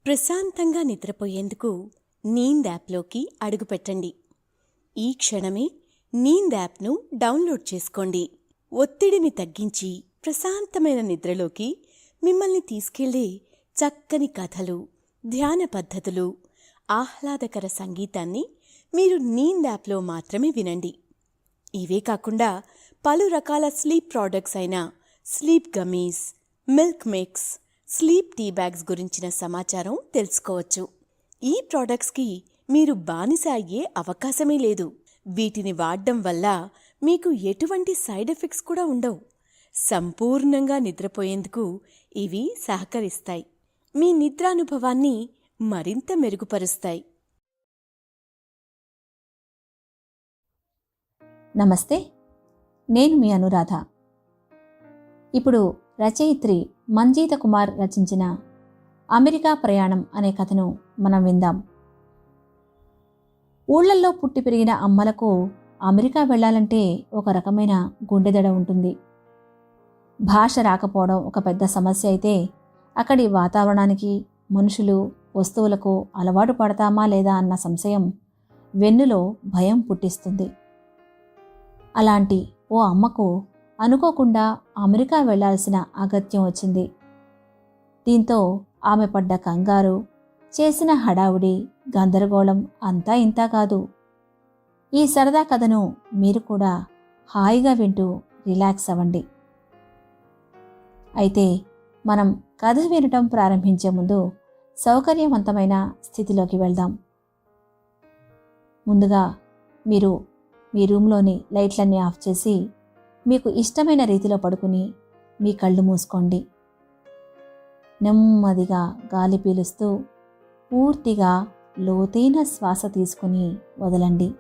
ప్రశాంతంగా నిద్రపోయేందుకు నీంద్ యాప్లోకి అడుగుపెట్టండి. ఈ క్షణమే నీంద్ యాప్ను డౌన్లోడ్ చేసుకోండి. ఒత్తిడిని తగ్గించి ప్రశాంతమైన నిద్రలోకి మిమ్మల్ని తీసుకెళ్లే చక్కని కథలు, ధ్యాన పద్ధతులు, ఆహ్లాదకర సంగీతాన్ని మీరు నీంద్ యాప్లో మాత్రమే వినండి. ఇవే కాకుండా పలు రకాల స్లీప్ ప్రోడక్ట్స్ అయిన sleep gummies, milk mix, sleep tea bags గురించిన సమాచారం తెలుసుకోవచ్చు. ఈ ప్రోడక్ట్స్కి మీరు బానిస అయ్యే అవకాశమే లేదు. వీటిని వాడడం వల్ల మీకు ఎటువంటి సైడ్ ఎఫెక్ట్స్ కూడా ఉండవు. సంపూర్ణంగా నిద్రపోయేందుకు ఇవి సహకరిస్తాయి. మీ నిద్రానుభవాన్ని మరింత మెరుగుపరుస్తాయి. నమస్తే, నేను మీ అనురాధ. ఇప్పుడు రచయిత్రి మంజీత కుమార్ రచించిన అమెరికా ప్రయాణం అనే కథను మనం విందాం. ఊళ్ళల్లో పుట్టి పెరిగిన అమ్మలకు అమెరికా వెళ్ళాలంటే ఒక రకమైన గుండెదడ ఉంటుంది. భాష రాకపోవడం ఒక పెద్ద సమస్య అయితే, అక్కడి వాతావరణానికి, మనుషులు, వస్తువులకు అలవాటు పడతామా లేదా అన్న సంశయం వెన్నులో భయం పుట్టిస్తుంది. అలాంటి ఓ అమ్మకు అనుకోకుండా అమెరికా వెళ్లాల్సిన అగత్యం వచ్చింది. దీంతో ఆమె పడ్డ కంగారు, చేసిన హడావుడి, గందరగోళం అంతా ఇంతా కాదు. ఈ సరదా కథను మీరు కూడా హాయిగా వింటూ రిలాక్స్ అవ్వండి. అయితే మనం కథ వినటం ప్రారంభించే ముందు సౌకర్యవంతమైన స్థితిలోకి వెళ్దాం. ముందుగా మీరు మీ రూమ్లోని లైట్లన్నీ ఆఫ్ చేసి మీకు ఇష్టమైన రీతిలో పడుకుని మీ కళ్ళు మూసుకోండి. నెమ్మదిగా గాలి పీలుస్తూ పూర్తిగా లోతైన శ్వాస తీసుకుని వదలండి.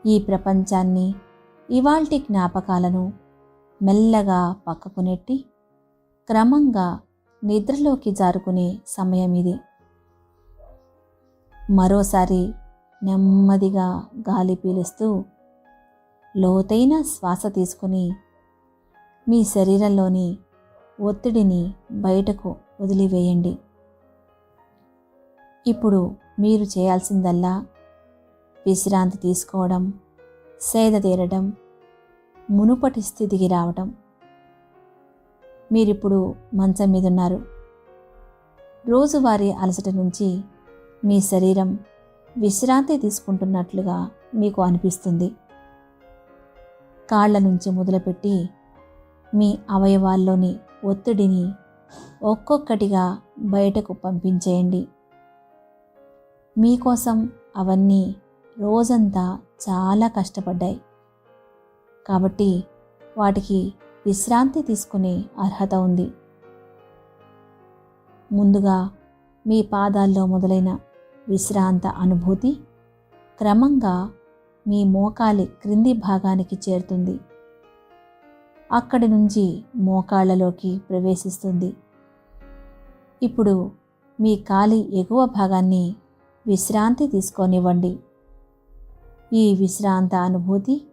ఈ ప్రపంచాన్ని, ఇవాల్టి జ్ఞాపకాలను మెల్లగా పక్కకు నెట్టి క్రమంగా నిద్రలోకి జారుకునే సమయం ఇది. మరోసారి నెమ్మదిగా గాలి పీలుస్తూ లోతైన శ్వాస తీసుకుని మీ శరీరంలోని ఒత్తిడిని బయటకు వదిలివేయండి. ఇప్పుడు మీరు చేయాల్సిందల్లా విశ్రాంతి తీసుకోవడం, సేద తీరడం, మునుపటి స్థితికి రావటం. మీరిప్పుడు మంచం మీద ఉన్నారు. రోజువారీ అలసట నుంచి మీ శరీరం విశ్రాంతి తీసుకుంటున్నట్లుగా మీకు అనిపిస్తుంది. కాళ్ల నుంచి మొదలుపెట్టి మీ అవయవాల్లోని ఒత్తిడిని ఒక్కొక్కటిగా బయటకు పంపించేయండి. మీకోసం అవన్నీ రోజంతా చాలా కష్టపడ్డాయి కాబట్టి వాటికి విశ్రాంతి తీసుకునే అర్హత ఉంది. ముందుగా మీ పాదాల్లో మొదలైన విశ్రాంత అనుభూతి క్రమంగా మీ మోకాలి క్రింది భాగానికి చేరుతుంది. అక్కడి నుంచి మోకాళ్లలోకి ప్రవేశిస్తుంది. ఇప్పుడు మీ కాలి ఎగువ భాగాన్ని విశ్రాంతి తీసుకోనివ్వండి. ఈ విశ్రాంత అనుభూతి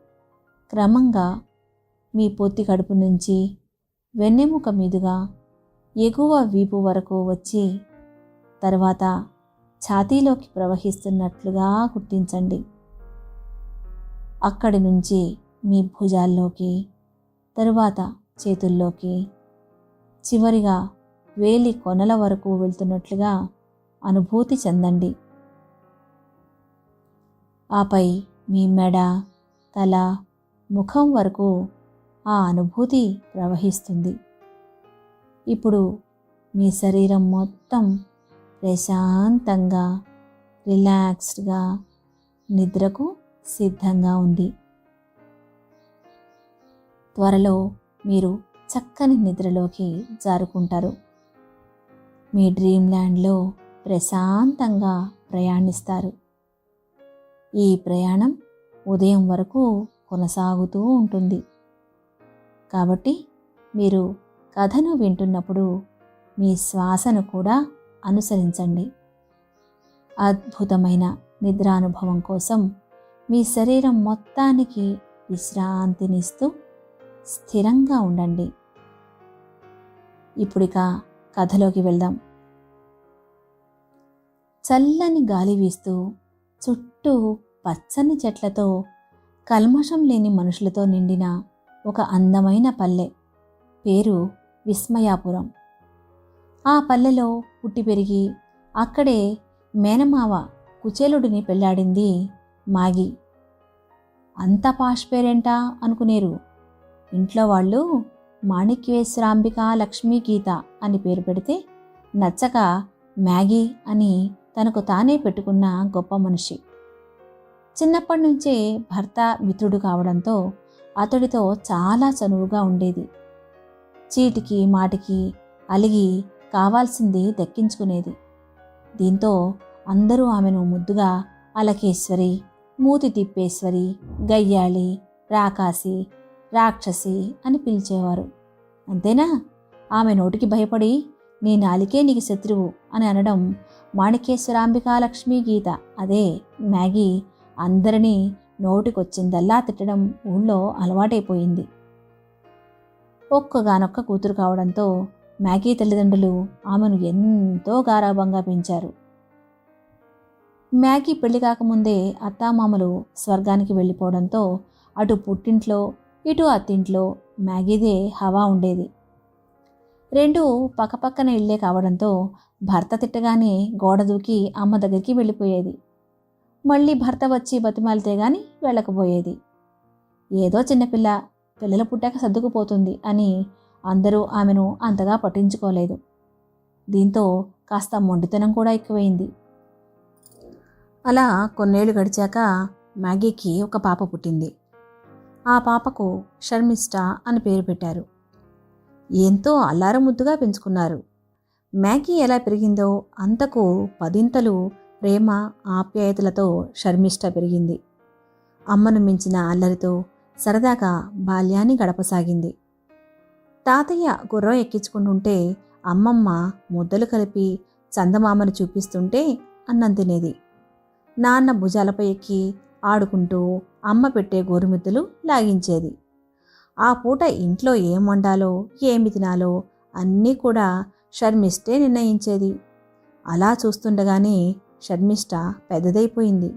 క్రమంగా మీ పొత్తి కడుపు నుంచి వెన్నెముక మీదుగా ఎగువ వీపు వరకు వచ్చి తర్వాత ఛాతీలోకి ప్రవహిస్తున్నట్లుగా గుర్తించండి. అక్కడి నుంచి మీ భుజాల్లోకి, తరువాత చేతుల్లోకి, చివరిగా వేలి కొనల వరకు వెళ్తున్నట్లుగా అనుభూతి చెందండి. ఆపై మీ మెడ, తల, ముఖం వరకు ఆ అనుభూతి ప్రవహిస్తుంది. ఇప్పుడు మీ శరీరం మొత్తం ప్రశాంతంగా, రిలాక్స్డ్గా నిద్రకు సిద్ధంగా ఉంది. త్వరలో మీరు చక్కని నిద్రలోకి జారుకుంటారు. మీ డ్రీమ్ ల్యాండ్లో ప్రశాంతంగా ప్రయాణిస్తారు. ఈ ప్రయాణం ఉదయం వరకు కొనసాగుతూ ఉంటుంది. కాబట్టి మీరు కథను వింటున్నప్పుడు మీ శ్వాసను కూడా అనుసరించండి. అద్భుతమైన నిద్రానుభవం కోసం మీ శరీరం మొత్తానికి విశ్రాంతినిస్తూ స్థిరంగా ఉండండి. ఇప్పుడిక కథలోకి వెళ్దాం. చల్లని గాలి వీస్తూ చుట్టూ పచ్చని చెట్లతో కల్మషం లేని మనుషులతో నిండిన ఒక అందమైన పల్లె. పేరు విస్మయాపురం. ఆ పల్లెలో పుట్టి పెరిగి అక్కడే మేనమావ కుచేలుడిని పెళ్లాడింది మాగి. అంత పాష్ పేరేంటా అనుకునేరు. ఇంట్లో వాళ్ళు మాణిక్యేశ్వరాంబిక లక్ష్మీ గీత అని పేరు పెడితే నచ్చక మ్యాగీ అని తనకు తానే పెట్టుకున్న గొప్ప మనిషి. చిన్నప్పటి నుంచే భర్త మిత్రుడు కావడంతో అతడితో చాలా చనువుగా ఉండేది. చీటికి మాటికి అలిగి కావాల్సింది దక్కించుకునేది. దీంతో అందరూ ఆమెను ముద్దుగా అలకేశ్వరి, మూతి తిప్పేశ్వరి, గయ్యాళి, రాకాసి, రాక్షసి అని పిలిచేవారు. అంతేనా, ఆమె నోటికి భయపడి నీ నాలికే నీకు శత్రువు అని అనడం మాణిక్యేశ్వరాంబికా లక్ష్మీ గీత, అదే మ్యాగీ, అందరినీ నోటికొచ్చిందల్లా తిట్టడం ఊళ్ళో అలవాటైపోయింది. ఒక్కగానొక్క కూతురు కావడంతో మ్యాగీ తల్లిదండ్రులు ఆమెను ఎంతో గారాబంగా పెంచారు. మ్యాగీ పెళ్లి కాకముందే అత్తామామలు స్వర్గానికి వెళ్ళిపోవడంతో అటు పుట్టింట్లో ఇటు అత్తింట్లో మ్యాగీదే హవా ఉండేది. రెండూ పక్కపక్కన ఇళ్లే కావడంతో భర్త తిట్టగానే గోడ దూకి అమ్మ దగ్గరికి వెళ్ళిపోయేది. మళ్ళీ భర్త వచ్చి బతిమాలితే గాని వెళ్ళకపోయేది. ఏదో చిన్నపిల్ల, పిల్లలు పుట్టాక సర్దుకుపోతుంది అని అందరూ ఆమెను అంతగా పట్టించుకోలేదు. దీంతో కాస్త మొండితనం కూడా ఎక్కువైంది. అలా కొన్నేళ్లు గడిచాక మ్యాగీకి ఒక పాప పుట్టింది. ఆ పాపకు షర్మిష్ట అని పేరు పెట్టారు. ఎంతో అల్లారముద్దుగా పెంచుకున్నారు. మ్యాగీ ఎలా పెరిగిందో అంతకు పదింతలు ప్రేమ ఆప్యాయతలతో షర్మిష్ట పెరిగింది. అమ్మను మించిన అల్లరితో సరదాగా బాల్యాన్ని గడపసాగింది. తాతయ్య గుర్రం ఎక్కించుకుంటుంటే అమ్మమ్మ ముద్దలు కలిపి చందమామను చూపిస్తుంటే అన్నం తినేది. నాన్న భుజాలపై ఎక్కి ఆడుకుంటూ అమ్మ పెట్టే గోరుముద్దలు లాగించేది. ఆ పూట ఇంట్లో ఏం వండాలో ఏమి తినాలో అన్నీ కూడా షర్మిష్టే నిర్ణయించేది. అలా చూస్తుండగానే షర్మిష్ట పెద్దదైపోయింది.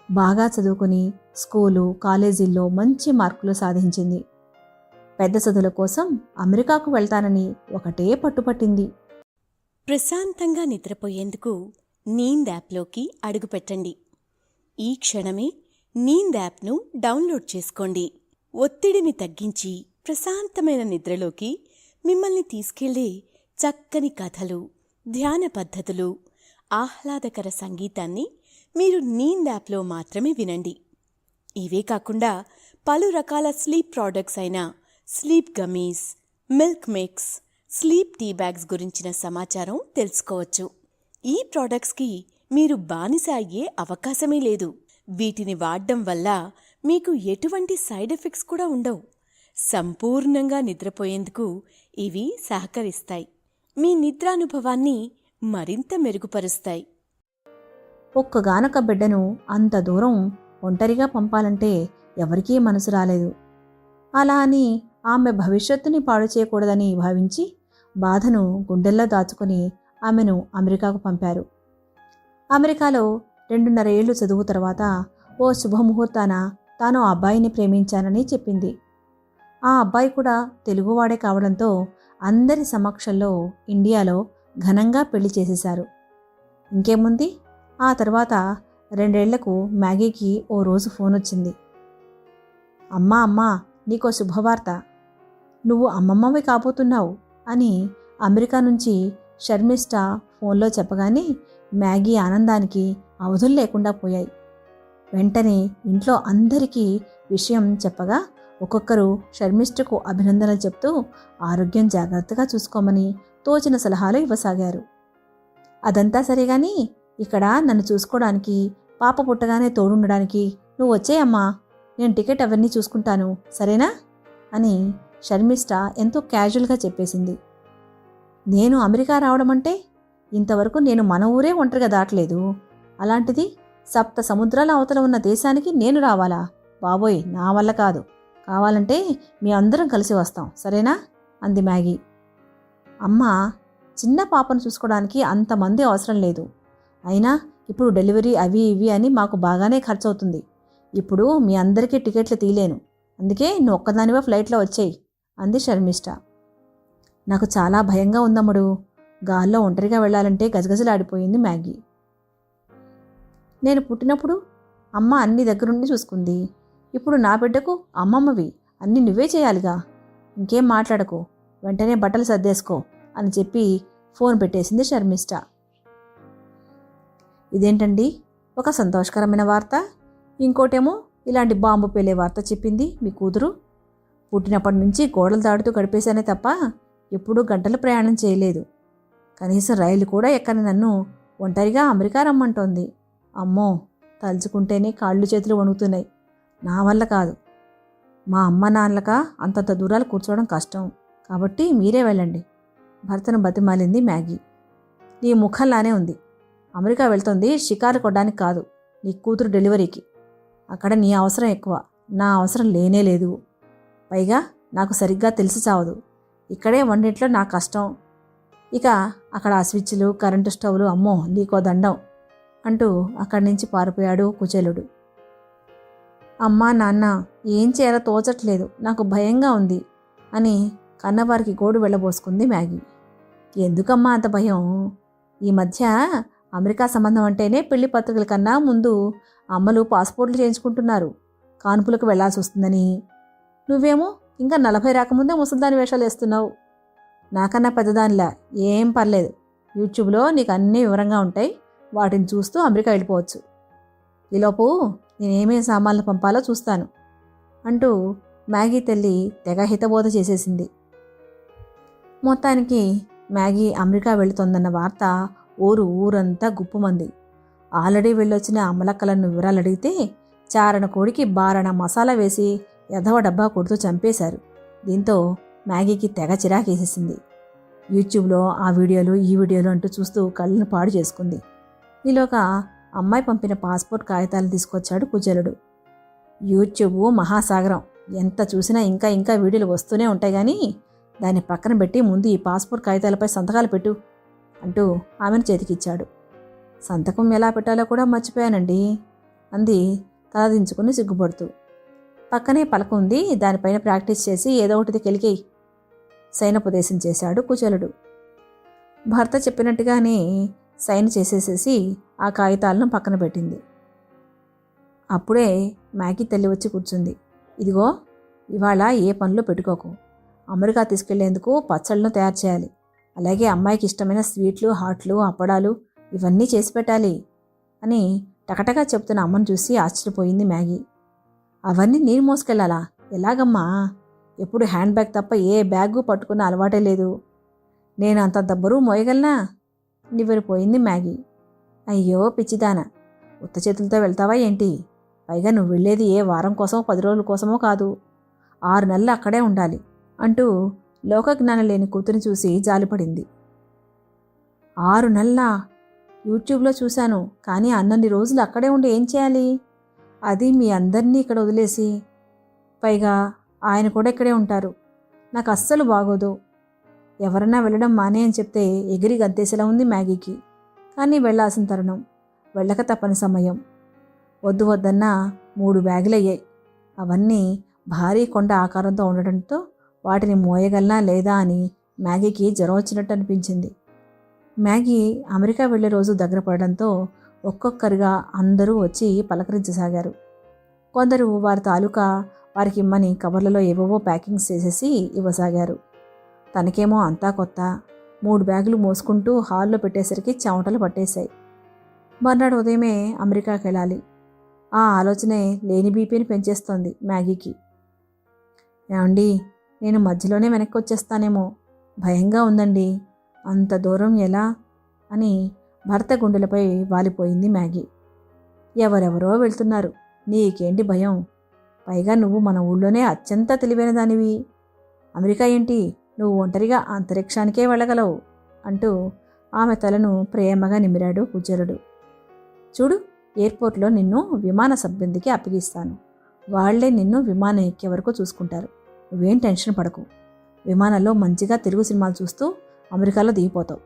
బాగా చదువుకుని స్కూలు కాలేజీల్లో మంచి మార్కులు సాధించింది. పెద్ద చదువుల కోసం అమెరికాకు వెళ్తానని ఒకటే పట్టుపట్టింది. ప్రశాంతంగా నిద్రపోయేందుకు నీంద్ యాప్లోకి అడుగుపెట్టండి. ఈ క్షణమే నీంద్ యాప్ను డౌన్లోడ్ చేసుకోండి. ఒత్తిడిని తగ్గించి ప్రశాంతమైన నిద్రలోకి మిమ్మల్ని తీసుకెళ్లే చక్కని కథలు, ధ్యాన పద్ధతులు, ఆహ్లాదకర సంగీతాన్ని మీరు నీంద్ యాప్లో మాత్రమే వినండి. ఇవే కాకుండా పలు రకాల స్లీప్ ప్రోడక్ట్స్ అయిన sleep gummies, milk mix, sleep tea bags గురించిన సమాచారం తెలుసుకోవచ్చు. ఈ ప్రోడక్ట్స్కి మీరు బానిస అయ్యే అవకాశమే లేదు. వీటిని వాడడం వల్ల మీకు ఎటువంటి సైడ్ ఎఫెక్ట్స్ కూడా ఉండవు. సంపూర్ణంగా నిద్రపోయేందుకు ఇవి సహకరిస్తాయి. మీ నిద్రానుభవాన్ని మరింత మెరుగుపరుస్తాయి. ఒక్కగానొక్క బిడ్డను అంత దూరం ఒంటరిగా పంపాలంటే ఎవరికీ మనసు రాలేదు. అలా అని ఆమె భవిష్యత్తుని పాడు చేయకూడదని భావించి బాధను గుండెల్లో దాచుకుని ఆమెను అమెరికాకు పంపారు. అమెరికాలో 2.5 ఏళ్లు చదువు తర్వాత ఓ శుభముహూర్తాన తాను ఆ అబ్బాయిని ప్రేమించానని చెప్పింది. ఆ అబ్బాయి కూడా తెలుగువాడే కావడంతో అందరి సమక్షంలో ఇండియాలో ఘనంగా పెళ్లి చేసేశారు. ఇంకేముంది, ఆ తర్వాత 2 ఏళ్లకు మ్యాగీకి ఓ రోజు ఫోన్ వచ్చింది. అమ్మా నీకో శుభవార్త, నువ్వు అమ్మమ్మవి కాబోతున్నావు అని అమెరికా నుంచి షర్మిష్ట ఫోన్లో చెప్పగానే మ్యాగీ ఆనందానికి అవధులు లేకుండా పోయాయి. వెంటనే ఇంట్లో అందరికీ విషయం చెప్పగా ఒక్కొక్కరు షర్మిష్ఠకు అభినందనలు చెప్తూ ఆరోగ్యం జాగ్రత్తగా చూసుకోమని తోచిన సలహాలు ఇవ్వసాగారు. అదంతా సరేగాని ఇక్కడ నన్ను చూసుకోవడానికి, పాప పుట్టగానే తోడుండడానికి నువ్వు వచ్చేయమ్మా, నేను టికెట్ అవన్నీ చూసుకుంటాను, సరేనా అని షర్మిష్ట ఎంతో క్యాజువల్గా చెప్పేసింది. నేను అమెరికా రావడం అంటే ఇంతవరకు నేను మన ఊరే ఒంటరిగా దాటలేదు. అలాంటిది 7 సముద్రాల అవతల ఉన్న దేశానికి నేను రావాలా? బాబోయ్, నా వల్ల కాదు. కావాలంటే మీ అందరం కలిసి వస్తాం, సరేనా అంది మ్యాగీ. అమ్మ, చిన్న పాపను చూసుకోవడానికి అంతమంది అవసరం లేదు. అయినా ఇప్పుడు డెలివరీ అవి ఇవి అని మాకు బాగానే ఖర్చు అవుతుంది. ఇప్పుడు మీ అందరికీ టికెట్లు తీయలేను. అందుకే నువ్వు ఒక్కదానివే ఫ్లైట్లో వచ్చేయి అంది శర్మిష్ట. నాకు చాలా భయంగా ఉందమ్ముడు. గాల్లో ఒంటరిగా వెళ్ళాలంటే గజగజలాడిపోయింది మ్యాగీ. నేను పుట్టినప్పుడు అమ్మ అన్ని దగ్గరుండి చూసుకుంది. ఇప్పుడు నా బిడ్డకు అమ్మమ్మవి అన్నీ నువ్వే చేయాలిగా. ఇంకేం మాట్లాడకు, వెంటనే బట్టలు సర్దేసుకో అని చెప్పి ఫోన్ పెట్టేసింది శర్మిష్ట. ఇదేంటండి, ఒక సంతోషకరమైన వార్త, ఇంకోటేమో ఇలాంటి బాంబు పేలే వార్త చెప్పింది మీ కూతురు. పుట్టినప్పటి నుంచి గోడలు దాడుతూ గడిపేశానే తప్ప ఎప్పుడూ గంటలు ప్రయాణం చేయలేదు. కనీసం రైలు కూడా ఎక్కని నన్ను ఒంటరిగా అమెరికా రమ్మంటోంది. అమ్మో, తలుచుకుంటేనే కాళ్ళు చేతులు వణుకుతున్నాయి. నా వల్ల కాదు. మా అమ్మ నాన్నలక అంతంత దూరాలు కూర్చోవడం కష్టం. కాబట్టి మీరే వెళ్ళండి భర్తను బతిమాలింది మ్యాగీ. నీ ముఖంలానే ఉంది. అమెరికా వెళ్తుంది షికారు కొట్టడానికి కాదు, నీ కూతురు డెలివరీకి. అక్కడ నీ అవసరం ఎక్కువ, నా అవసరం లేనే లేదు. పైగా నాకు సరిగ్గా తెలిసి చావదు. ఇక్కడే వంటింట్లో నా కష్టం. ఇక అక్కడ ఆ స్విచ్లు, కరెంటు స్టవ్లు, అమ్మో నీకో దండం అంటూ అక్కడి నుంచి పారిపోయాడు కుచేలుడు. అమ్మా నాన్న ఏం చేయాలో తోచట్లేదు, నాకు భయంగా ఉంది అని కన్నవారికి గోడు వెళ్ళబోసుకుంది మ్యాగీ. ఎందుకమ్మా అంత భయం? ఈ మధ్య అమెరికా సంబంధం అంటేనే పెళ్లి పత్రికల కన్నా ముందు అమ్మలు పాస్పోర్ట్లు చేయించుకుంటున్నారు, కాన్పులకు వెళ్లాల్సి వస్తుందని. నువ్వేమో ఇంకా 40 రాకముందే ముసల్దాని వేషాలు వేస్తున్నావు. నాకన్నా పెద్దదానిలా ఏం పర్లేదు, యూట్యూబ్లో నీకు అన్నీ వివరంగా ఉంటాయి, వాటిని చూస్తూ అమెరికా వెళ్ళిపోవచ్చు. ఈలోపు నేనేమేం సామాన్లు పంపాలో చూస్తాను అంటూ మ్యాగీ తల్లి తెగ హితబోధ చేసేసింది. మొత్తానికి మ్యాగీ అమెరికా వెళుతోందన్న వార్త ఊరంతా గుప్పుమంది. ఆల్రెడీ వెళ్ళొచ్చిన అమలక్కలను వివరాలు అడిగితే చారణ కోడికి బారణ మసాలా వేసి ఎదవ డబ్బా కొడుతూ చంపేశారు. దీంతో మ్యాగీకి తెగ చిరాకేసేసింది. యూట్యూబ్లో ఆ వీడియోలు ఈ వీడియోలు అంటూ చూస్తూ కళ్ళను పాడు చేసుకుంది. ఈలోగా అమ్మాయి పంపిన పాస్పోర్ట్ కాగితాలు తీసుకొచ్చాడు కుచేలుడు. యూట్యూబ్ మహాసాగరం, ఎంత చూసినా ఇంకా ఇంకా వీడియోలు వస్తూనే ఉంటాయి, కానీ దాన్ని పక్కన పెట్టి ముందు ఈ పాస్పోర్ట్ కాగితాలపై సంతకాలు పెట్టు అంటూ ఆమెను చేతికిచ్చాడు. సంతకం ఎలా పెట్టాలో కూడా మర్చిపోయానండి అంది తలదించుకుని సిగ్గుపడుతూ. పక్కనే పలక ఉంది, దానిపైన ప్రాక్టీస్ చేసి ఏదో ఒకటిది కెలికేయి సైనోపదేశం చేశాడు కుచేలుడు. భర్త చెప్పినట్టుగానే సైన్ చేసేసేసి ఆ కాగితాలను పక్కన పెట్టింది. అప్పుడే మ్యాగీ తల్లి వచ్చి కూర్చుంది. ఇదిగో, ఇవాళ ఏ పనులు పెట్టుకోకు. అమెరికా తీసుకెళ్లేందుకు పచ్చళ్ళను తయారు చేయాలి. అలాగే అమ్మాయికి ఇష్టమైన స్వీట్లు, హాట్లు, అప్పడాలు ఇవన్నీ చేసి పెట్టాలి అని టకటగా చెప్తున్న అమ్మను చూసి ఆశ్చర్యపోయింది మ్యాగీ. అవన్నీ నేను మోసుకెళ్ళాలా? ఎలాగమ్మా? ఎప్పుడు హ్యాండ్ బ్యాగ్ తప్ప ఏ బ్యాగు పట్టుకున్న అలవాటే లేదు. నేను అంత దబ్బరు మోయగలనా? నివ్వెరపోయింది మ్యాగీ. అయ్యో పిచ్చిదానా, ఉత్త చేతులతో వెళ్తావా ఏంటి? పైగా నువ్వు వెళ్ళేది ఏ వారం కోసమో 10 రోజుల కోసమో కాదు, 6 నెలలు అక్కడే ఉండాలి అంటూ లోకజ్ఞానం లేని కూతురిని చూసి జాలిపడింది. 6 నెలలా? యూట్యూబ్లో చూశాను, కానీ అన్నన్ని రోజులు అక్కడే ఉండి ఏం చేయాలి? అది మీ అందరినీ ఇక్కడ వదిలేసి. పైగా ఆయన కూడా ఇక్కడే ఉంటారు. నాకు అస్సలు బాగోదు. ఎవరన్నా వెళ్ళడం మానే అని చెప్తే ఎగిరి గంతేసేలా ఉంది మ్యాగీకి. కానీ వెళ్ళాల్సిన తరుణం, వెళ్ళక తప్పని సమయం. వద్దు వద్దన్నా 3 బ్యాగులు అయ్యాయి. అవన్నీ భారీ కొండ ఆకారంతో ఉండటంతో వాటిని మోయగలనా లేదా అని మ్యాగీకి జ్వరం వచ్చినట్టు అనిపించింది. మ్యాగీ అమెరికా వెళ్లే రోజు దగ్గర పడడంతో ఒక్కొక్కరిగా అందరూ వచ్చి పలకరించసాగారు. కొందరు వారి తాలూకా వారికి ఇమ్మని కవర్లలో ఏవేవో ప్యాకింగ్స్ చేసేసి ఇవ్వసాగారు. తనకేమో అంతా కొత్త. 3 బ్యాగులు మోసుకుంటూ హాల్లో పెట్టేసరికి చెమటలు పట్టేశాయి. మర్నాడు ఉదయమే అమెరికాకి వెళ్ళాలి. ఆ ఆలోచనే లేని బీపీని పెంచేస్తోంది మ్యాగీకి. ఏమండి, నేను మధ్యలోనే వెనక్కి వచ్చేస్తానేమో, భయంగా ఉందండి. అంత దూరం ఎలా అని భర్త గుండెలపై వాలిపోయింది మ్యాగీ. ఎవరెవరో వెళ్తున్నారు, నీకేంటి భయం? పైగా నువ్వు మన ఊళ్ళోనే అత్యంత తెలివైన దానివి. అమెరికా ఏంటి, నువ్వు ఒంటరిగా అంతరిక్షానికే వెళ్ళగలవు అంటూ ఆమె తలను ప్రేమగా నిమిరాడు కుచేలుడు. చూడు, ఎయిర్పోర్ట్లో నిన్ను విమాన సిబ్బందికి అప్పగిస్తాను. వాళ్లే నిన్ను విమానం ఎక్కే వరకు చూసుకుంటారు. నువ్వేం టెన్షన్ పడకు. విమానంలో మంచిగా తెలుగు సినిమాలు చూస్తూ అమెరికాలో దిగిపోతావు.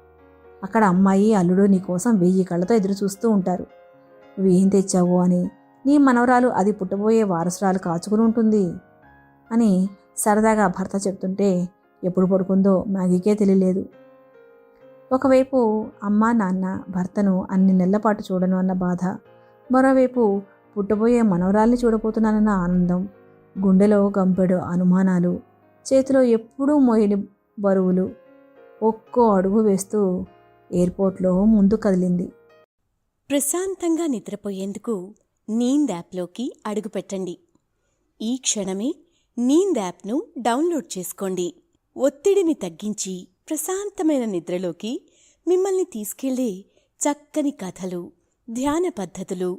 అక్కడ అమ్మాయి అల్లుడు నీకోసం 1000 కళ్ళతో ఎదురు చూస్తూ ఉంటారు. నువ్వేం తెచ్చావో అని. నీ మనవరాలు అది పుట్టబోయే వారసురాలు కాచుకుని ఉంటుంది అని సరదాగా భర్త చెప్తుంటే ఎప్పుడు పడుకుందో మ్యాగీకే తెలియలేదు. ఒకవైపు అమ్మా నాన్న భర్తను అన్ని నెలలపాటు చూడను అన్న బాధ, మరోవైపు పుట్టబోయే మనవరాల్ని చూడబోతున్నానన్న ఆనందం, గుండెలో గంపెడు అనుమానాలు, చేతిలో ఎప్పుడూ మోయని బరువులు. ఒక్కో అడుగు వేస్తూ ఎయిర్పోర్ట్లో ముందు కదిలింది. ప్రశాంతంగా నిద్రపోయేందుకు నీంద్ యాప్లోకి అడుగుపెట్టండి. ఈ క్షణమే నీంద్ యాప్ను డౌన్లోడ్ చేసుకోండి. ఒత్తిడిని తగ్గించి ప్రశాంతమైన నిద్రలోకి మిమ్మల్ని తీసుకెళ్లే చక్కని కథలు, ధ్యాన పద్ధతులు,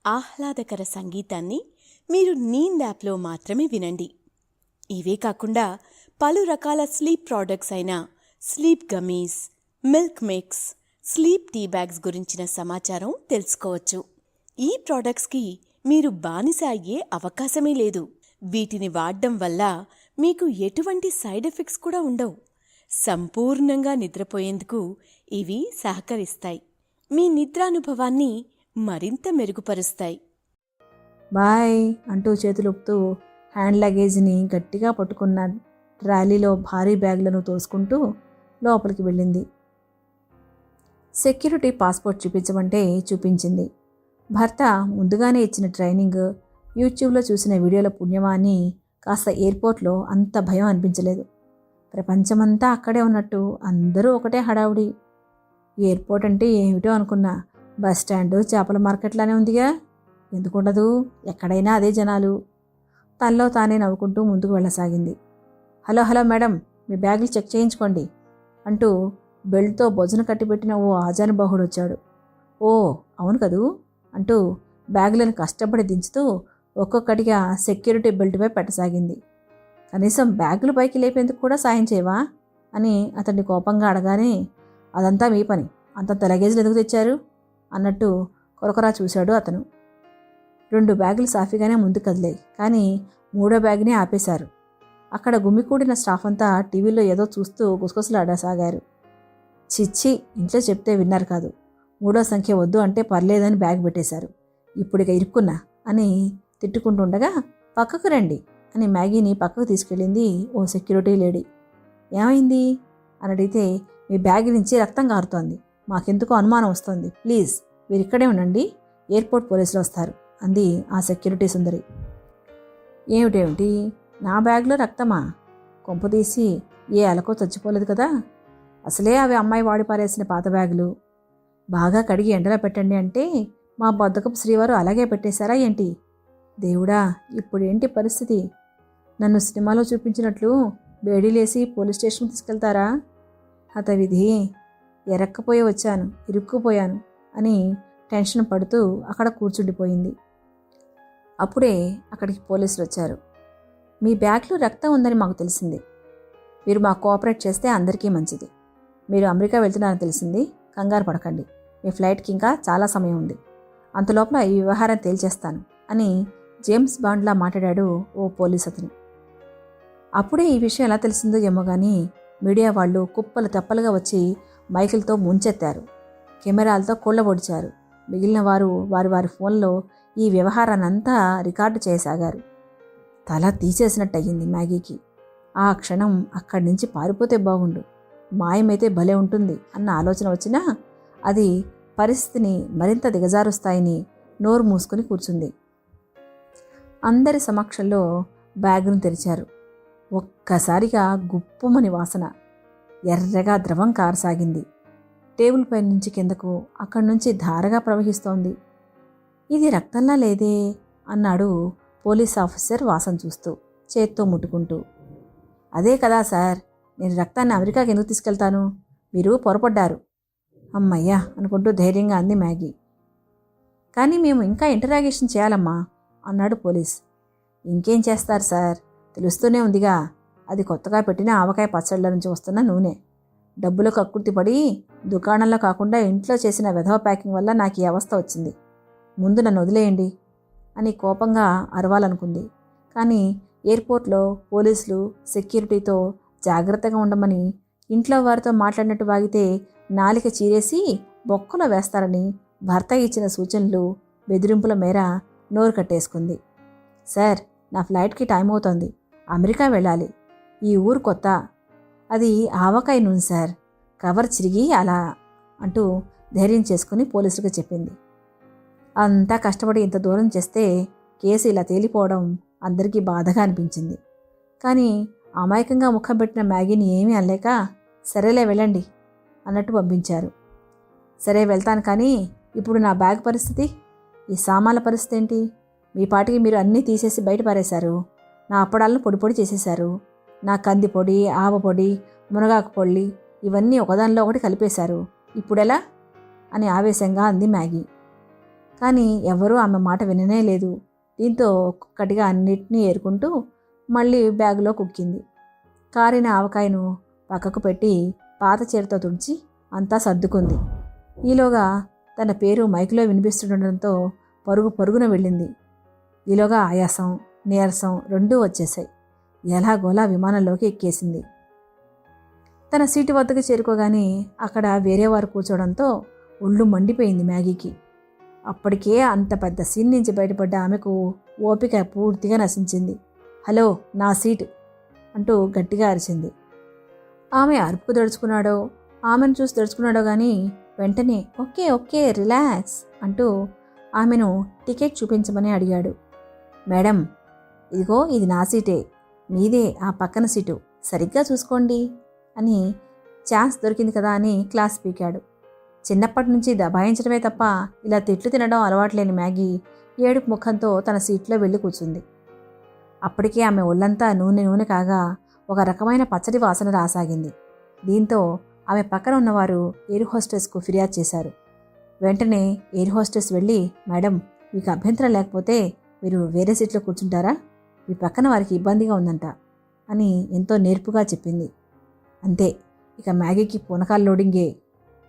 ఆహ్లాదకర సంగీతాన్ని మీరు నీంద్ యాప్లో మాత్రమే వినండి. ఇవే కాకుండా పలు రకాల స్లీప్ ప్రోడక్ట్స్ అయిన sleep gummies, milk mix, sleep tea bags గురించిన సమాచారం తెలుసుకోవచ్చు. ఈ ప్రోడక్ట్స్కి మీరు బానిస అయ్యే అవకాశమే లేదు. వీటిని వాడడం వల్ల మీకు ఎటువంటి సైడ్ ఎఫెక్ట్స్ కూడా ఉండవు. సంపూర్ణంగా నిద్రపోయేందుకు ఇవి సహకరిస్తాయి. మీ నిద్రానుభవాన్ని మరింత మెరుగుపరుస్తాయి. బాయ్ అంటూ చేతులుపుతూ హ్యాండ్ లగేజ్ని గట్టిగా పట్టుకున్న ట్రాలీలో భారీ బ్యాగులను తోసుకుంటూ లోపలికి వెళ్ళింది. సెక్యూరిటీ పాస్పోర్ట్ చూపించమంటే చూపించింది. భర్త ముందుగానే ఇచ్చిన ట్రైనింగ్, యూట్యూబ్లో చూసిన వీడియోల పుణ్యమాన్ని కాస్త ఎయిర్పోర్ట్లో అంత భయం అనిపించలేదు. ప్రపంచమంతా అక్కడే ఉన్నట్టు అందరూ ఒకటే హడావుడి. ఎయిర్పోర్ట్ అంటే ఏమిటో అనుకున్నా. బస్ స్టాండు చేపల మార్కెట్లానే ఉందిగా, ఎందుకుండదు, ఎక్కడైనా అదే జనాలు. తనలో తానే నవ్వుకుంటూ ముందుకు వెళ్ళసాగింది. హలో హలో మేడం, మీ బ్యాగులు చెక్ చేయించుకోండి అంటూ బెల్ట్తో భుజన కట్టిపెట్టిన ఓ ఆజానుబాహుడు వచ్చాడు. ఓ అవును కదూ అంటూ బ్యాగులను కష్టపడి దించుతూ ఒక్కొక్కటిగా సెక్యూరిటీ బెల్ట్పై పెట్టసాగింది. కనీసం బ్యాగులు పైకి లేపేందుకు కూడా సాయం చేయవా అని అతన్ని కోపంగా అడగానే, అదంతా మీ పని, అంతంత లగేజ్లు ఎందుకు తెచ్చారు అన్నట్టు కొరకొరా చూశాడు అతను. 2 బ్యాగులు సాఫీగానే ముందుకు కదిలాయి, కానీ 3వ బ్యాగ్ని ఆపేశారు. అక్కడ గుమికూడిన స్టాఫ్ అంతా టీవీలో ఏదో చూస్తూ గుసగుసలాడసాగారు. చిచ్చి, ఇంట్లో చెప్తే విన్నారు కాదు, 3వ సంఖ్య వద్దు అంటే పర్లేదని బ్యాగ్ పెట్టేశారు, ఇప్పుడిక ఇరుక్కున్నా అని తిట్టుకుంటుండగా పక్కకు రండి అని మ్యాగీని పక్కకు తీసుకెళ్ళింది ఓ సెక్యూరిటీ లేడీ. ఏమైంది అని అడిగితే, మీ బ్యాగ్ నుంచి రక్తం కారుతోంది, మాకెందుకో అనుమానం వస్తుంది, ప్లీజ్ మీరు ఇక్కడే ఉండండి, ఎయిర్పోర్ట్ పోలీసులు వస్తారు అంది ఆ సెక్యూరిటీ సుందరి. ఏమిటేమిటి, నా బ్యాగ్లో రక్తమా? కొంపదీసి ఏ అలకో చచ్చిపోలేదు కదా? అసలే అవి అమ్మాయి వాడి పారేసిన పాత బ్యాగులు. బాగా కడిగి ఎండలో పెట్టండి అంటే మా బద్దకపు శ్రీవారు అలాగే పెట్టేశారా ఏంటి? దేవుడా, ఇప్పుడేంటి పరిస్థితి? నన్ను సినిమాలో చూపించినట్లు బేడీలేసి పోలీస్ స్టేషన్కి తీసుకెళ్తారా? హతవిధి, ఎరక్కపోయి వచ్చాను, ఇరుక్కుపోయాను అని టెన్షన్ పడుతూ అక్కడ కూర్చుండిపోయింది. అప్పుడే అక్కడికి పోలీసులు వచ్చారు. మీ బ్యాగ్లో రక్తం ఉందని మాకు తెలిసింది, మీరు మాకు కోఆపరేట్ చేస్తే అందరికీ మంచిది. మీరు అమెరికా వెళ్తున్నారని తెలిసింది, కంగారు పడకండి, మీ ఫ్లైట్కి ఇంకా చాలా సమయం ఉంది, అంతలోపల ఈ వ్యవహారం తేల్చేస్తాను అని జేమ్స్ బాండ్లా మాట్లాడాడు ఓ పోలీస్ అతను. అప్పుడే ఈ విషయం ఎలా తెలిసిందో ఏమో కానీ మీడియా వాళ్ళు కుప్పలు తెప్పలుగా వచ్చి మైకులతో ముంచెత్తారు, కెమెరాలతో కొళ్ళబొడిచారు. మిగిలిన వారు వారి వారి ఫోన్లో ఈ వ్యవహారాన్నంతా రికార్డు చేయసాగారు. తల తీసేసినట్టయింది మ్యాగీకి. ఆ క్షణం అక్కడి నుంచి పారిపోతే బాగుండు, మాయమైతే భలే ఉంటుంది అన్న ఆలోచన వచ్చినా అది పరిస్థితిని మరింత దిగజారుస్తాయని నోరు మూసుకుని కూర్చుంది. అందరి సమక్షంలో బ్యాగును తెరిచారు. ఒక్కసారిగా గుప్పుమని వాసన, ఎర్రగా ద్రవం కారసాగింది. టేబుల్ పై నుంచి కిందకు, అక్కడి నుంచి ధారగా ప్రవహిస్తోంది. ఇది రక్తంలా లేదే అన్నాడు పోలీస్ ఆఫీసర్ వాసన చూస్తూ, చేత్తో ముట్టుకుంటూ. అదే కదా సార్, నేను రక్తాన్ని అమెరికాకి ఎందుకు తీసుకెళ్తాను, మీరు పొరపడ్డారు అమ్మయ్యా అనుకుంటూ ధైర్యంగా అంది మ్యాగీ. కానీ మేము ఇంకా ఇంటరాగేషన్ చేయాలమ్మా అన్నాడు పోలీస్. ఇంకేం చేస్తారు సార్, తెలుస్తూనే ఉందిగా, అది కొత్తగా పెట్టిన ఆవకాయ పచ్చళ్ళ నుంచి వస్తున్న నూనె. డబ్బులు కక్కుర్తిపడి దుకాణంలో కాకుండా ఇంట్లో చేసిన వెధవ ప్యాకింగ్ వల్ల నాకు ఈ అవస్థ వచ్చింది, ముందు నన్ను వదిలేయండి అని కోపంగా అరవాలనుకుంది. కానీ ఎయిర్పోర్ట్లో పోలీసులు సెక్యూరిటీతో జాగ్రత్తగా ఉండమని, ఇంట్లో వారితో మాట్లాడినట్టు వాగితే నాలిక చీరేసి బొక్కలో వేస్తారని భర్త ఇచ్చిన సూచనలు బెదిరింపుల మేర నోరు కట్టేసుకుంది. సార్, నా ఫ్లైట్కి టైం అవుతోంది, అమెరికా వెళ్ళాలి, ఈ ఊరు కొత్త, అది ఆవకాయ నూనె సార్, కవర్ చిరిగి అలా అంటూ ధైర్యం చేసుకుని పోలీసులకు చెప్పింది. అంతా కష్టపడి ఇంత దూరం చేస్తే కేసు ఇలా తేలిపోవడం అందరికీ బాధగా అనిపించింది. కానీ అమాయకంగా ముఖం పెట్టిన మ్యాగీని ఏమీ అనలేక సరేలే వెళ్ళండి అన్నట్టు పంపించారు. సరే వెళ్తాను, కానీ ఇప్పుడు నా బ్యాగ్ పరిస్థితి, ఈ సామాన్ల పరిస్థితి ఏంటి? మీ పాటికి మీరు అన్నీ తీసేసి బయట పారేశారు. నా అప్పడాలను పొడి పొడి చేసేశారు. నా కంది పొడి, ఆవ పొడి, మునగాకు పొడి ఇవన్నీ ఒకదానిలో ఒకటి కలిపేశారు. ఇప్పుడెలా అని ఆవేశంగా అంది మ్యాగీ. కానీ ఎవరూ ఆమె మాట విననే లేదు. దీంతో ఒక్కొక్కటిగా అన్నిటినీ ఏరుకుంటూ మళ్ళీ బ్యాగులో కుక్కింది. కారిన ఆవకాయను పక్కకు పెట్టి పాత చీరతో తుడిచి అంతా సర్దుకుంది. ఈలోగా తన పేరు మైక్లో వినిపిస్తుండడంతో పరుగు పరుగున వెళ్ళింది. ఈలోగా ఆయాసం, నీరసం రెండూ వచ్చేశాయి. ఎలాగోలా విమానంలోకి ఎక్కేసింది. తన సీటు వద్దకు చేరుకోగానే అక్కడ వేరేవారు కూర్చోవడంతో ఒళ్ళు మండిపోయింది మ్యాగీకి. అప్పటికే అంత పెద్ద సీన్ నుంచి బయటపడ్డ ఆమెకు ఓపిక పూర్తిగా నశించింది. హలో, నా సీట్ అంటూ గట్టిగా అరిచింది. ఆమె అరుపుకు దడుచుకున్నాడో ఆమెను చూసి దడుచుకున్నాడో కానీ వెంటనే ఓకే ఓకే రిలాక్స్ అంటూ ఆమెను టికెట్ చూపించమని అడిగాడు. మేడం, ఇదిగో ఇది నా సీటే, మీదే ఆ పక్కన సీటు, సరిగ్గా చూసుకోండి అని ఛాన్స్ దొరికింది కదా అని క్లాస్ పీకాడు. చిన్నప్పటి నుంచి దబాయించడమే తప్ప ఇలా తిట్లు తినడం అలవాట్లేని మ్యాగీ ఏడుపు ముఖంతో తన సీట్లో వెళ్ళి కూర్చుంది. అప్పటికే ఆమె ఒళ్ళంతా నూనె నూనె కాగా ఒక రకమైన పచ్చడి వాసన రాసాగింది. దీంతో ఆమె పక్కన ఉన్నవారు ఎయిర్ హోస్టెస్కు ఫిర్యాదు చేశారు. వెంటనే ఎయిర్ హోస్టెస్ వెళ్ళి, మేడం, మీకు అభ్యంతరం లేకపోతే మీరు వేరే సీట్లో కూర్చుంటారా, మీ పక్కన వారికి ఇబ్బందిగా ఉందంట అని ఎంతో నేర్పుగా చెప్పింది. అంతే, ఇక మ్యాగీకి పూనకాల లోడింగే.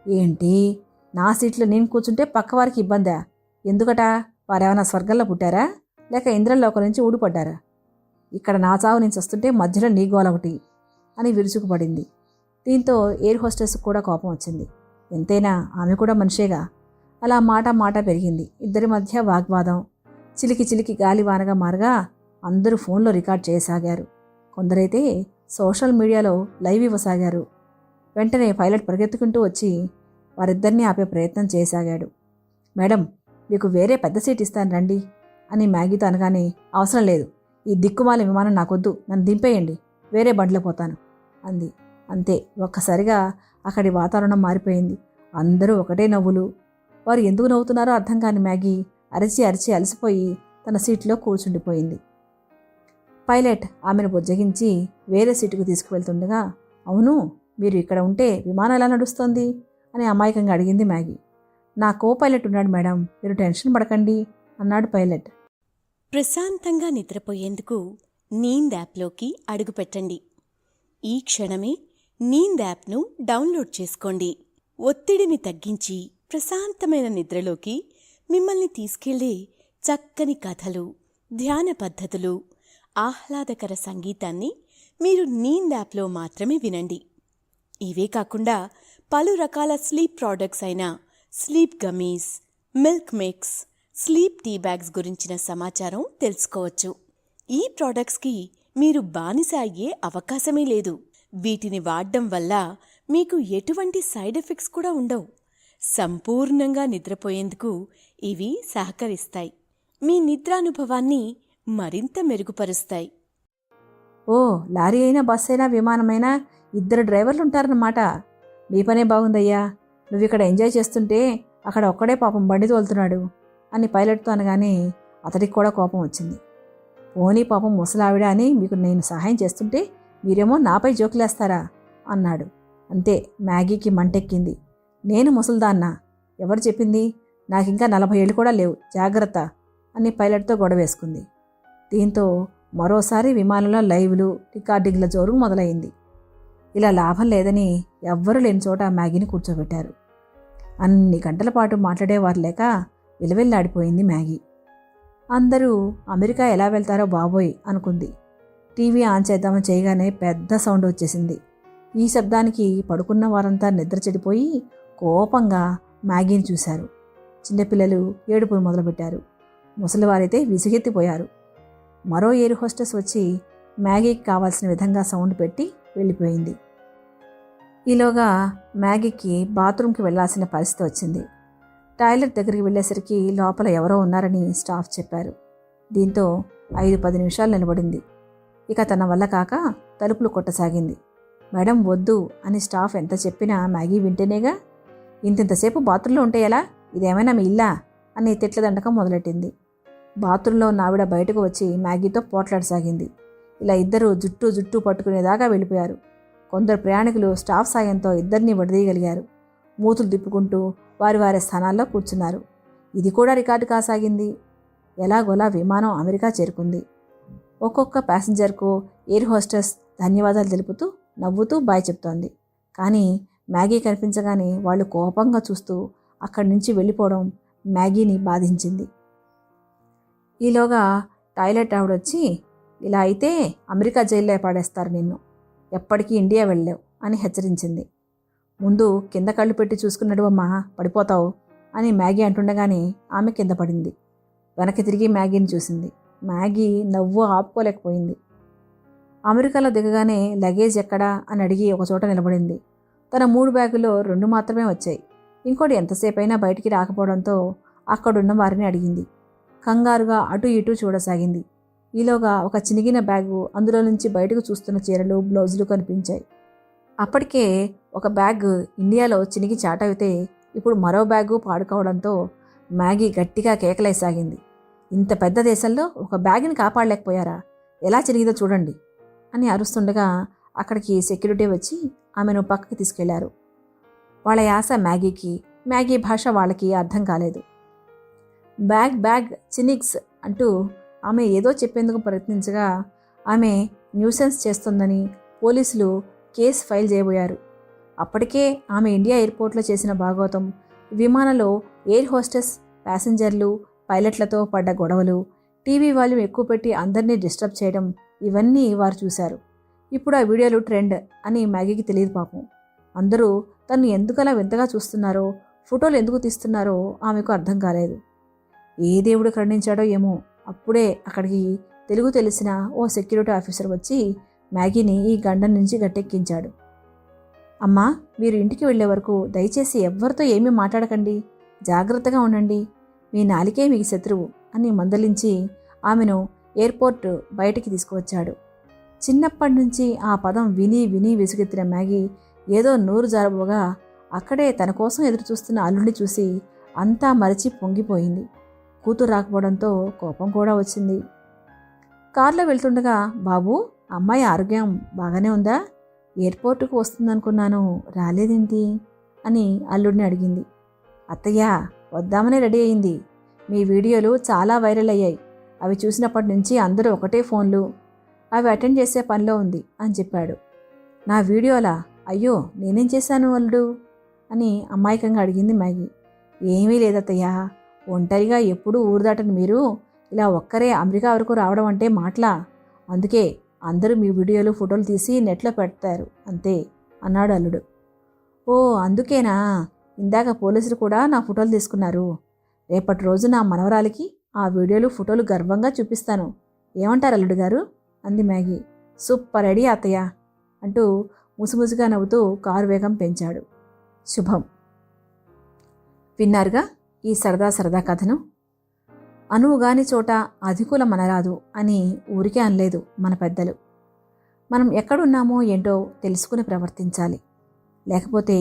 ఏంటి, నా సీట్లో నేను కూర్చుంటే పక్కవారికి ఇబ్బందా? ఎందుకట? వారేమైనా స్వర్గంలో పుట్టారా లేక ఇంద్రలోకం నుంచి ఊడిపడ్డారా? ఇక్కడ నా చావు నుంచి వస్తుంటే మధ్యలో నీ గోలొకటి అని విరుచుకుపడింది. దీంతో ఎయిర్ హోస్టెస్ కూడా కోపం వచ్చింది. ఎంతైనా ఆమె కూడా మనిషేగా. అలా మాట పెరిగింది. ఇద్దరి మధ్య వాగ్వాదం చిలికి చిలికి గాలివానగా మారగా అందరూ ఫోన్లో రికార్డ్ చేయసాగారు. కొందరైతే సోషల్ మీడియాలో లైవ్ ఇవ్వసాగారు. వెంటనే పైలట్ పరిగెత్తుకుంటూ వచ్చి వారిద్దరినీ ఆపే ప్రయత్నం చేయసాగాడు. మేడం, మీకు వేరే పెద్ద సీట్ ఇస్తాను రండి అని మ్యాగీతో అనగానే, అవసరం లేదు, ఈ దిక్కుమాల విమానం నాకొద్దు, నన్ను దింపేయండి, వేరే బండ్లో పోతాను అంది. అంతే, ఒక్కసారిగా అక్కడి వాతావరణం మారిపోయింది. అందరూ ఒకటే నవ్వులు. వారు ఎందుకు నవ్వుతున్నారో అర్థం కాని మ్యాగీ అరిచి అరిచి అలసిపోయి తన సీట్లో కూర్చుండిపోయింది. పైలట్ ఆమెను బుజ్జగించి వేరే సీటుకు తీసుకువెళ్తుండగా, అవును, మీరు ఇక్కడ ఉంటే విమానం ఎలా నడుస్తోంది అని అమాయకంగా అడిగింది మ్యాగీ. నా కో పైలట్ ఉన్నాడు మేడం, మీరు టెన్షన్ పడకండి అన్నాడు పైలట్. ప్రశాంతంగా నిద్రపోయేందుకు నీంద్ యాప్లోకి అడుగుపెట్టండి. ఈ క్షణమే నీంద్ యాప్ను డౌన్లోడ్ చేసుకోండి. ఒత్తిడిని తగ్గించి ప్రశాంతమైన నిద్రలోకి మిమ్మల్ని తీసుకెళ్లే చక్కని కథలు, ధ్యాన పద్ధతులు, ఆహ్లాదకర సంగీతాన్ని మీరు నీంద్ యాప్లో మాత్రమే వినండి. ఇవే కాకుండా పలు రకాల స్లీప్ ప్రోడక్ట్స్ అయిన sleep gummies, milk mix, sleep tea bags గురించిన సమాచారం తెలుసుకోవచ్చు. ఈ ప్రోడక్ట్స్కి మీరు బానిస అయ్యే అవకాశమే లేదు. వీటిని వాడడం వల్ల మీకు ఎటువంటి సైడ్ ఎఫెక్ట్స్ కూడా ఉండవు. సంపూర్ణంగా నిద్రపోయేందుకు ఇవి సహకరిస్తాయి. మీ నిద్రానుభవాన్ని మరింత మెరుగుపరుస్తాయి. ఓ, లారీ అయినా బస్సు అయినా విమానమైనా ఇద్దరు డ్రైవర్లు ఉంటారన్నమాట. మీ పనే బాగుందయ్యా, నువ్వు ఇక్కడ ఎంజాయ్ చేస్తుంటే అక్కడ ఒక్కడే పాపం బండి తోలుతున్నాడు అని పైలట్తో అనగానే అతడికి కూడా కోపం వచ్చింది. పోనీ పాపం ముసలావిడ అని మీకు నేను సహాయం చేస్తుంటే మీరేమో నాపై జోకులేస్తారా అన్నాడు. అంతే, మ్యాగీకి మంటెక్కింది. నేను ముసల్దాన్నా? ఎవరు చెప్పింది? నాకింకా 40 ఏళ్ళు కూడా లేవు, జాగ్రత్త అని పైలట్తో గొడవేసుకుంది. దీంతో మరోసారి విమానంలో లైవ్లు, రికార్డింగ్ల జోరు మొదలైంది. ఇలా లాభం లేదని ఎవ్వరూ లేని చోట మ్యాగీని కూర్చోబెట్టారు. అన్ని గంటల పాటు మాట్లాడేవారు లేక విలవిల్లాడిపోయింది మ్యాగీ. అందరూ అమెరికా ఎలా వెళ్తారో బాబోయ్ అనుకుంది. టీవీ ఆన్ చేద్దామని చేయగానే పెద్ద సౌండ్ వచ్చేసింది. ఈ శబ్దానికి పడుకున్న వారంతా నిద్ర చెడిపోయి కోపంగా మ్యాగీని చూశారు. చిన్నపిల్లలు ఏడుపులు మొదలుపెట్టారు. ముసలివారైతే విసుగెత్తిపోయారు. మరో ఎయిర్ హోస్టెస్ వచ్చి మ్యాగీకి కావాల్సిన విధంగా సౌండ్ పెట్టి వెళ్ళిపోయింది. ఈలోగా మ్యాగీకి బాత్రూంకి వెళ్లాల్సిన పరిస్థితి వచ్చింది. టాయిలెట్ దగ్గరికి వెళ్ళేసరికి లోపల ఎవరో ఉన్నారని స్టాఫ్ చెప్పారు. దీంతో 5-10 నిమిషాలు నిలబడింది. ఇక తన వల్ల కాక తలుపులు కొట్టసాగింది. మేడం వద్దు అని స్టాఫ్ ఎంత చెప్పినా మ్యాగీ వింటేనేగా. ఇంతసేపు బాత్రూంలో ఉంటే ఎలా, ఇదేమైనా మీ ఇల్లా అని తిట్లదండకం మొదలెట్టింది. బాత్రూంలో ఉన్న ఆవిడ బయటకు వచ్చి మ్యాగీతో పోట్లాడసాగింది. ఇలా ఇద్దరు జుట్టు పట్టుకునేదాకా వెళ్ళిపోయారు. కొందరు ప్రయాణికులు స్టాఫ్ సాయంతో ఇద్దరిని విడదీయగలిగారు. మూతులు తిప్పుకుంటూ వారి స్థానాల్లో కూర్చున్నారు. ఇది కూడా రికార్డు కాసాగింది. ఎలాగోలా విమానం అమెరికా చేరుకుంది. ఒక్కొక్క ప్యాసింజర్కు ఎయిర్ హోస్టెస్ ధన్యవాదాలు తెలుపుతూ నవ్వుతూ బాయ్ చెప్తోంది. కానీ మ్యాగీ కనిపించగానే వాళ్ళు కోపంగా చూస్తూ అక్కడి నుంచి వెళ్ళిపోవడం మ్యాగీని బాధించింది. ఈలోగా టాయిలెట్ ఆవిడొచ్చి, ఇలా అయితే అమెరికా జైల్లో పాడేస్తారు నిన్ను, ఎప్పటికీ ఇండియా వెళ్ళలేవు అని హెచ్చరించింది. ముందు కింద కళ్ళు పెట్టి చూసుకున్నాడు అమ్మా, పడిపోతావు అని మ్యాగీ అంటుండగానే ఆమె కింద పడింది. వెనక్కి తిరిగి మ్యాగీని చూసింది. మ్యాగీ నవ్వు ఆపుకోలేకపోయింది. అమెరికాలో దిగగానే లగేజ్ ఎక్కడా అని అడిగి ఒకచోట నిలబడింది. తన 3 బ్యాగుల్లో 2 మాత్రమే వచ్చాయి. ఇంకోటి ఎంతసేపు అయినా బయటికి రాకపోవడంతో అక్కడున్న వారిని అడిగింది. కంగారుగా అటు ఇటు చూడసాగింది. ఈలోగా ఒక చినిగిన బ్యాగు, అందులో నుంచి బయటకు చూస్తున్న చీరలు, బ్లౌజులు కనిపించాయి. అప్పటికే ఒక బ్యాగ్ ఇండియాలో చినిగి చాటైతే ఇప్పుడు మరో బ్యాగు పాడుకోవడంతో మ్యాగీ గట్టిగా కేకలేసాగింది. ఇంత పెద్ద దేశంలో ఒక బ్యాగ్ని కాపాడలేకపోయారా, ఎలా చిరిగిందో చూడండి అని అరుస్తుండగా అక్కడికి సెక్యూరిటీ వచ్చి ఆమెను పక్కకి తీసుకెళ్లారు. వాళ్ళ యాస మ్యాగీకి, మ్యాగీ భాష వాళ్ళకి అర్థం కాలేదు. బ్యాగ్ చినిగ్స్ అంటూ ఆమె ఏదో చెప్పేందుకు ప్రయత్నించగా ఆమె న్యూసెన్స్ చేస్తుందని పోలీసులు కేసు ఫైల్ చేయబోయారు. అప్పటికే ఆమె ఇండియా ఎయిర్పోర్ట్లో చేసిన భాగవతం, విమానంలో ఎయిర్ హోస్టెస్, ప్యాసింజర్లు, పైలట్లతో పడ్డ గొడవలు, టీవీ వాల్యూమ్ ఎక్కువ పెట్టి అందరినీ డిస్టర్బ్ చేయడం, ఇవన్నీ వారు చూశారు. ఇప్పుడు ఆ వీడియోలు ట్రెండ్ అని మ్యాగీకి తెలియదు పాపం. అందరూ తను ఎందుకలా వింతగా చూస్తున్నారో, ఫోటోలు ఎందుకు తీస్తున్నారో ఆమెకు అర్థం కాలేదు. ఏ దేవుడు కరుణించాడో ఏమో, అప్పుడే అక్కడికి తెలుగు తెలిసిన ఓ సెక్యూరిటీ ఆఫీసర్ వచ్చి మ్యాగీని ఈ గండం నుంచి గట్టెక్కించాడు. అమ్మా, మీరు ఇంటికి వెళ్లే వరకు దయచేసి ఎవ్వరితో ఏమీ మాట్లాడకండి, జాగ్రత్తగా ఉండండి, మీ నాలికే మీకు శత్రువు అని మందలించి ఆమెను ఎయిర్పోర్ట్ బయటికి తీసుకువచ్చాడు. చిన్నప్పటి నుంచి ఆ పదం విని విని విసుగెత్తిన మ్యాగీ ఏదో నోరు జారబోగా అక్కడే తన కోసం ఎదురుచూస్తున్న అల్లుడిని చూసి అంతా మరచి పొంగిపోయింది. కూతురు రాకపోవడంతో కోపం కూడా వచ్చింది. కారులో వెళ్తుండగా, బాబు, అమ్మాయి ఆరోగ్యం బాగానే ఉందా? ఎయిర్పోర్టుకు వస్తుందనుకున్నాను, రాలేదేంటి అని అల్లుడిని అడిగింది. అత్తయ్య, వద్దామనే రెడీ అయింది. మీ వీడియోలు చాలా వైరల్ అయ్యాయి. అవి చూసినప్పటి నుంచి అందరూ ఒకటే ఫోన్లు, అవి అటెండ్ చేసే పనిలో ఉంది అని చెప్పాడు. నా వీడియోలా? అయ్యో, నేనేం చేశాను అల్లుడు అని అమాయకంగా అడిగింది మ్యాగీ. ఏమీ లేదత్తయ్య, ఒంటరిగా ఎప్పుడూ ఊరు దాటని మీరు ఇలా ఒక్కరే అమెరికా వరకు రావడం అంటే మాటలా? అందుకే అందరూ మీ వీడియోలు, ఫోటోలు తీసి నెట్లో పెడతారు అంతే అన్నాడు అల్లుడు. ఓ, అందుకేనా? ఇందాక పోలీసులు కూడా నా ఫోటోలు తీసుకున్నారు. రేపటి రోజు నా మనవరాలికి ఆ వీడియోలు, ఫోటోలు గర్వంగా చూపిస్తాను. ఏమంటారు అల్లుడు గారు అంది మ్యాగీ. సూపర్ ఐడియా అత్తయ్య అంటూ ముసుముసుగా నవ్వుతూ కారు వేగం పెంచాడు. శుభం. విన్నారుగా ఈ సరదా కథను. అనువుగాని చోట అధికుల మనరాదు అని ఊరికే అనలేదు మన పెద్దలు. మనం ఎక్కడున్నామో ఏంటో తెలుసుకుని ప్రవర్తించాలి. లేకపోతే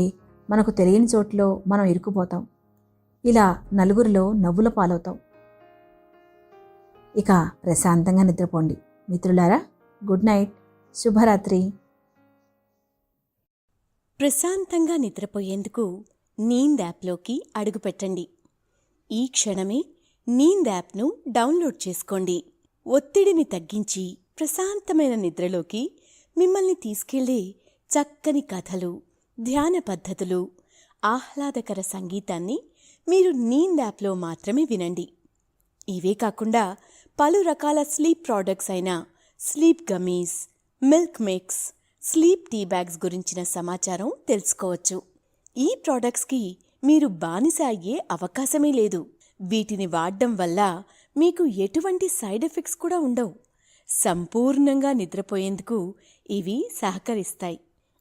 మనకు తెలియని చోట్లో మనం ఇరుక్కుపోతాం. ఇలా నలుగురిలో నవ్వుల పాలవుతాం. ఇక ప్రశాంతంగా నిద్రపోండి మిత్రులారా. గుడ్ నైట్, శుభరాత్రి. ప్రశాంతంగా నిద్రపోయేందుకు నీంద్ యాప్లోకి అడుగుపెట్టండి. ఈ క్షణమే నీంద్ యాప్ను డౌన్లోడ్ చేసుకోండి. ఒత్తిడిని తగ్గించి ప్రశాంతమైన నిద్రలోకి మిమ్మల్ని తీసుకెళ్లే చక్కని కథలు, ధ్యాన పద్ధతులు, ఆహ్లాదకర సంగీతాన్ని మీరు నీంద్ యాప్లో మాత్రమే వినండి. ఇవే కాకుండా పలు రకాల స్లీప్ ప్రోడక్ట్స్ అయిన sleep gummies, milk mix, sleep tea bags గురించిన సమాచారం తెలుసుకోవచ్చు. ఈ ప్రోడక్ట్స్కి మీరు బానిస అయ్యే అవకాశమే లేదు. వీటిని వాడడం వల్ల మీకు ఎటువంటి సైడ్ ఎఫెక్ట్స్ కూడా ఉండవు. సంపూర్ణంగా నిద్రపోయేందుకు ఇవి సహకరిస్తాయి.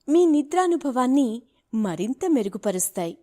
మీ నిద్రానుభవాన్ని మరింత మెరుగుపరుస్తాయి.